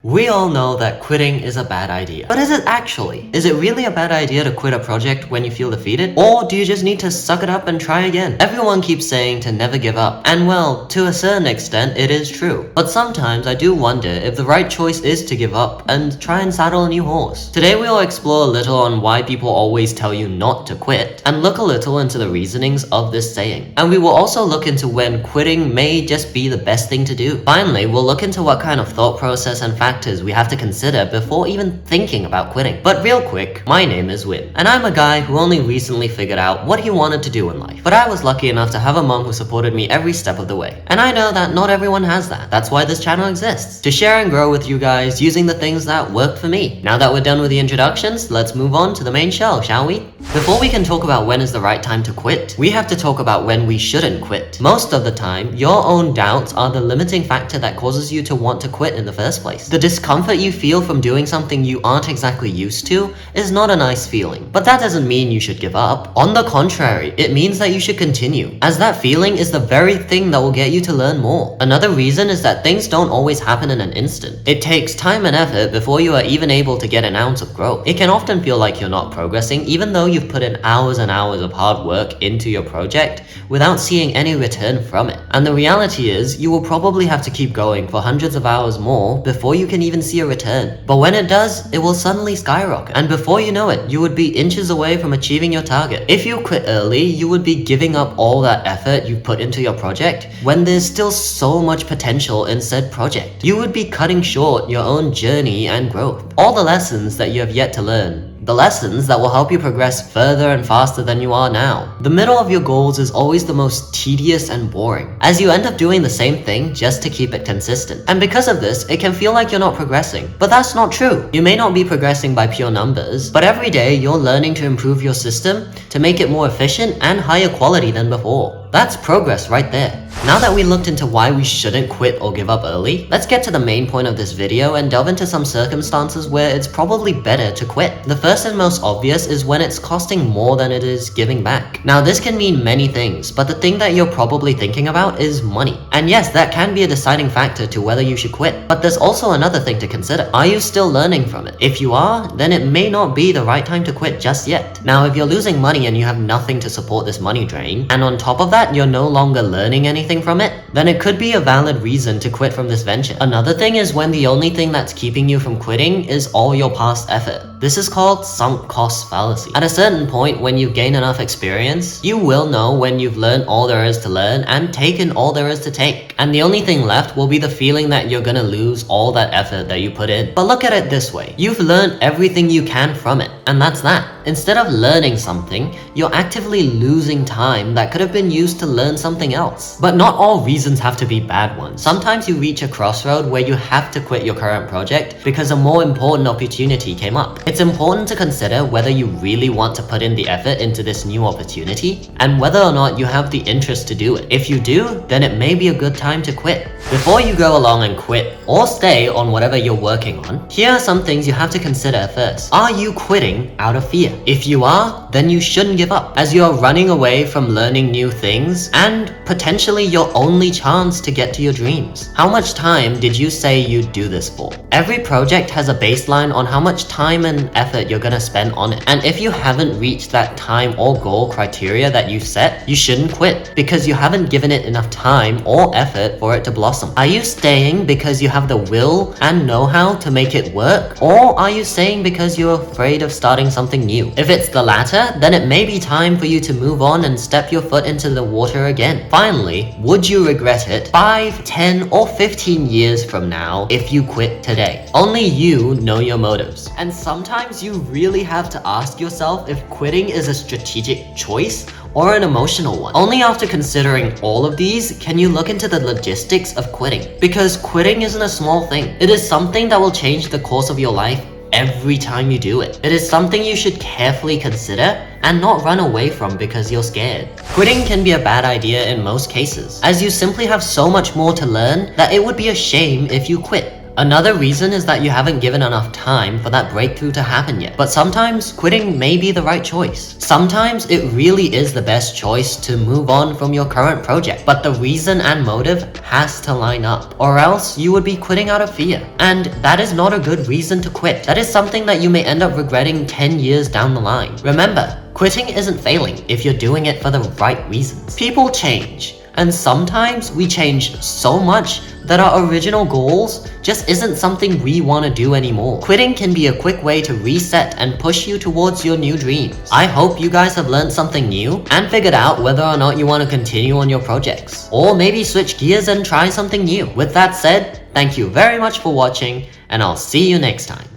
We all know that quitting is a bad idea. But is it actually? Is it really a bad idea to quit a project when you feel defeated? Or do you just need to suck it up and try again? Everyone keeps saying to never give up. And well, to a certain extent, it is true. But sometimes I do wonder if the right choice is to give up and try and saddle a new horse. Today we will explore a little on why people always tell you not to quit, and look a little into the reasonings of this saying. And we will also look into when quitting may just be the best thing to do. Finally, we'll look into what kind of thought process and factors we have to consider before even thinking about quitting. But real quick, my name is Win, and I'm a guy who only recently figured out what he wanted to do in life. But I was lucky enough to have a mom who supported me every step of the way. And I know that not everyone has that. That's why this channel exists, to share and grow with you guys using the things that worked for me. Now that we're done with the introductions, let's move on to the main show, shall we? Before we can talk about when is the right time to quit, we have to talk about when we shouldn't quit. Most of the time, your own doubts are the limiting factor that causes you to want to quit in the first place. The discomfort you feel from doing something you aren't exactly used to is not a nice feeling, but that doesn't mean you should give up. On the contrary, it means that you should continue, as that feeling is the very thing that will get you to learn more. Another reason is that things don't always happen in an instant. It takes time and effort before you are even able to get an ounce of growth. It can often feel like you're not progressing, even though you've put in hours and hours of hard work into your project without seeing any return from it. And the reality is, you will probably have to keep going for hundreds of hours more before you can even see a return. But when it does, it will suddenly skyrocket, and before you know it, you would be inches away from achieving your target. If you quit early, you would be giving up all that effort you've put into your project when there's still so much potential in said project. You would be cutting short your own journey and growth, all the lessons that you have yet to learn. The lessons that will help you progress further and faster than you are now. The middle of your goals is always the most tedious and boring, as you end up doing the same thing just to keep it consistent. And because of this, it can feel like you're not progressing. But that's not true. You may not be progressing by pure numbers, but every day you're learning to improve your system to make it more efficient and higher quality than before. That's progress right there. Now that we looked into why we shouldn't quit or give up early, let's get to the main point of this video and delve into some circumstances where it's probably better to quit. The first and most obvious is when it's costing more than it is giving back. Now this can mean many things, but the thing that you're probably thinking about is money. And yes, that can be a deciding factor to whether you should quit, but there's also another thing to consider. Are you still learning from it? If you are, then it may not be the right time to quit just yet. Now if you're losing money and you have nothing to support this money drain, and on top of that you're no longer learning anything from it, then it could be a valid reason to quit from this venture. Another thing is when the only thing that's keeping you from quitting is all your past effort. This is called sunk cost fallacy. At a certain point, when you gain enough experience, you will know when you've learned all there is to learn and taken all there is to take. And the only thing left will be the feeling that you're gonna lose all that effort that you put in. But look at it this way. You've learned everything you can from it, and that's that. Instead of learning something, you're actively losing time that could have been used to learn something else. But not all reasons have to be bad ones. Sometimes you reach a crossroad where you have to quit your current project because a more important opportunity came up. It's important to consider whether you really want to put in the effort into this new opportunity and whether or not you have the interest to do it. If you do, then it may be a good time to quit. Before you go along and quit or stay on whatever you're working on, here are some things you have to consider first. Are you quitting out of fear? If you are, then you shouldn't give up, as you are running away from learning new things and potentially your only chance to get to your dreams. How much time did you say you'd do this for? Every project has a baseline on how much time and effort you're gonna spend on it. And if you haven't reached that time or goal criteria that you've set, you shouldn't quit because you haven't given it enough time or effort for it to blossom. Are you staying because you have the will and know-how to make it work? Or are you staying because you're afraid of starting something new? If it's the latter, then it may be time for you to move on and step your foot into the water again. Finally, would you regret it 5, 10, or 15 years from now if you quit today? Only you know your motives. And sometimes you really have to ask yourself if quitting is a strategic choice or an emotional one. Only after considering all of these can you look into the logistics of quitting. Because quitting isn't a small thing. It is something that will change the course of your life every time you do it. It is something you should carefully consider and not run away from because you're scared. Quitting can be a bad idea in most cases, as you simply have so much more to learn that it would be a shame if you quit. Another reason is that you haven't given enough time for that breakthrough to happen yet. But sometimes quitting may be the right choice. Sometimes it really is the best choice to move on from your current project, but the reason and motive has to line up, or else you would be quitting out of fear. And that is not a good reason to quit. That is something that you may end up regretting 10 years down the line. Remember, quitting isn't failing if you're doing it for the right reasons. People change, and sometimes we change so much that our original goals just isn't something we want to do anymore. Quitting can be a quick way to reset and push you towards your new dreams. I hope you guys have learned something new and figured out whether or not you want to continue on your projects, or maybe switch gears and try something new. With that said, thank you very much for watching, and I'll see you next time.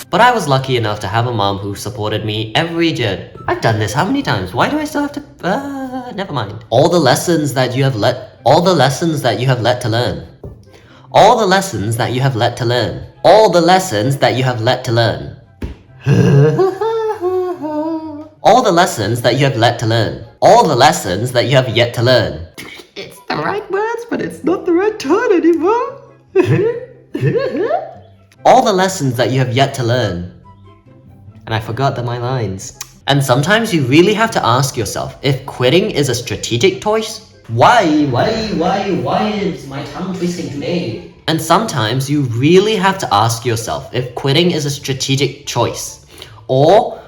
But I was lucky enough to have a mom who supported me every journey. I've done this how many times? Why do I still have to... never mind. All the lessons that you have let to learn. All the lessons that you have let to learn. All the lessons that you have let to learn. All the lessons that you have let to learn. All the lessons that you have let to learn. All the lessons that you have yet to learn. It's the right words, but it's not the right tone anymore. All the lessons that you have yet to learn. And I forgot my lines. And sometimes you really have to ask yourself if quitting is a strategic choice. Why is my tongue twisting today? And sometimes you really have to ask yourself if quitting is a strategic choice. Or...